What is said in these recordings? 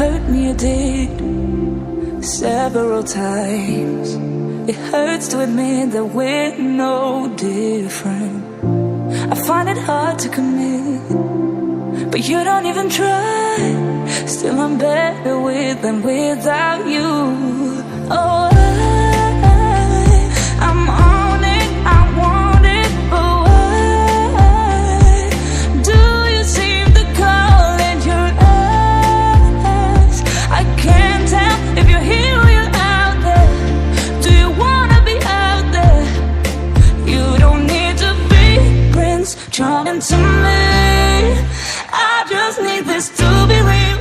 hurt me, you did, several times. It hurts to admit that we're no different. I find it hard to commit, but you don't even try. Still I'm better with than without you. Oh, I'm on it, I want it, but why do you seem to call in your eyes? I can't tell if you're here or you're out there. Do you wanna be out there? You don't need to be Prince Charming to me. I just need this to be real.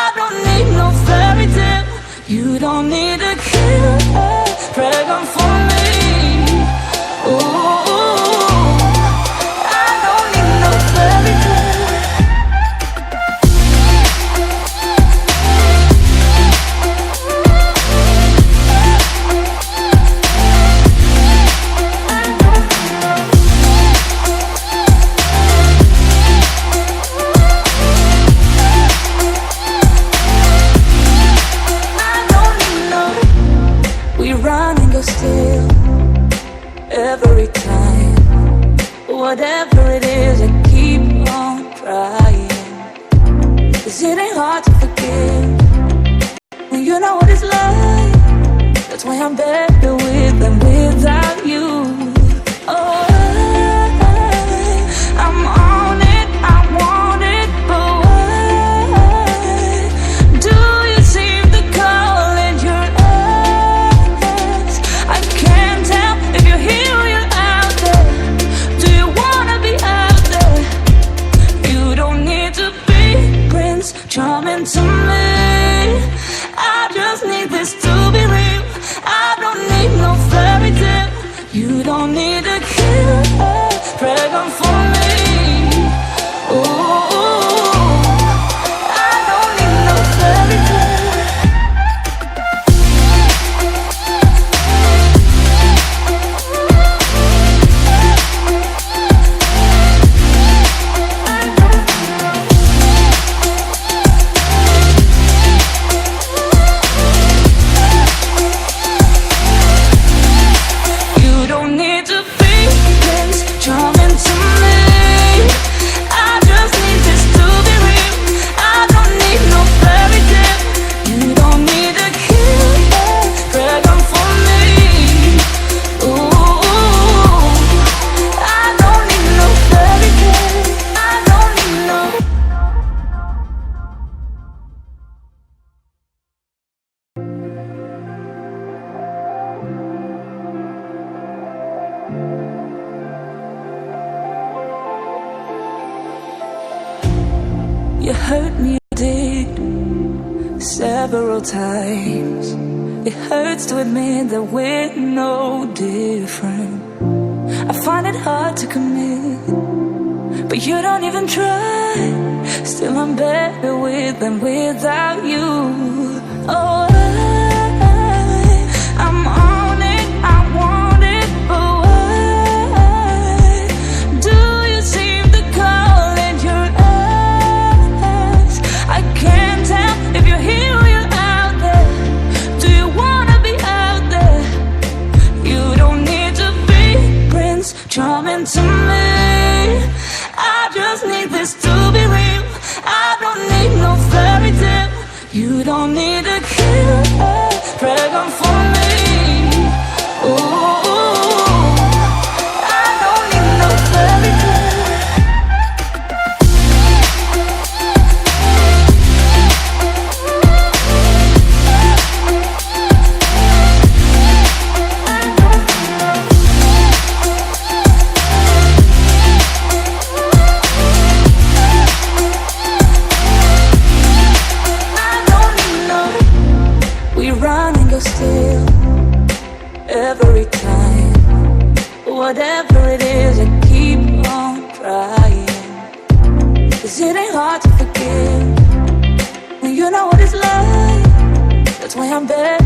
I don't need no fairy tale. You don't need a killer dragon for me. Ooh, I don't need no fairy tale. Still, every time, whatever it is, I keep on trying. 'Cause it ain't hard to forgive when you know what it's like. That's why I'm better with than without you. Oh, I'm on it, I want it, but why do you seem to call in your eyes? I can't tell if you're here or you're out there. Do you wanna be out there? You don't need to be Prince Charming to me. I just need this to be real. I don't need no fairy tale. You don't need a killer dragon for me. Ooh, I don't need no fairy tale. You don't need to be Prince Charming to me. I just need this to be real. I don't need no fairy tale. You don't need a killer dragon for me. Ooh, I don't need no fairy tale. I don't need no. You hurt me, you did, several times. It hurts to admit that we're no different. I find it hard to commit, but you don't even try. Still I'm better with than without you. Oh, I'm on it, I want it, but why do you seem to call in your eyes? I can't tell if you're here or you're out there. Do you wanna be out there? You don't need to be Prince Charming to me. I just need this to be real. I don't need no fairy tale. You don't need a killer dragon for me. Ooh, I don't need no fairy tale. I don't need no. We run and go still, every time, whatever it is, I keep on trying. 'Cause it ain't hard to forgive when you know what it's like. That's why I'm better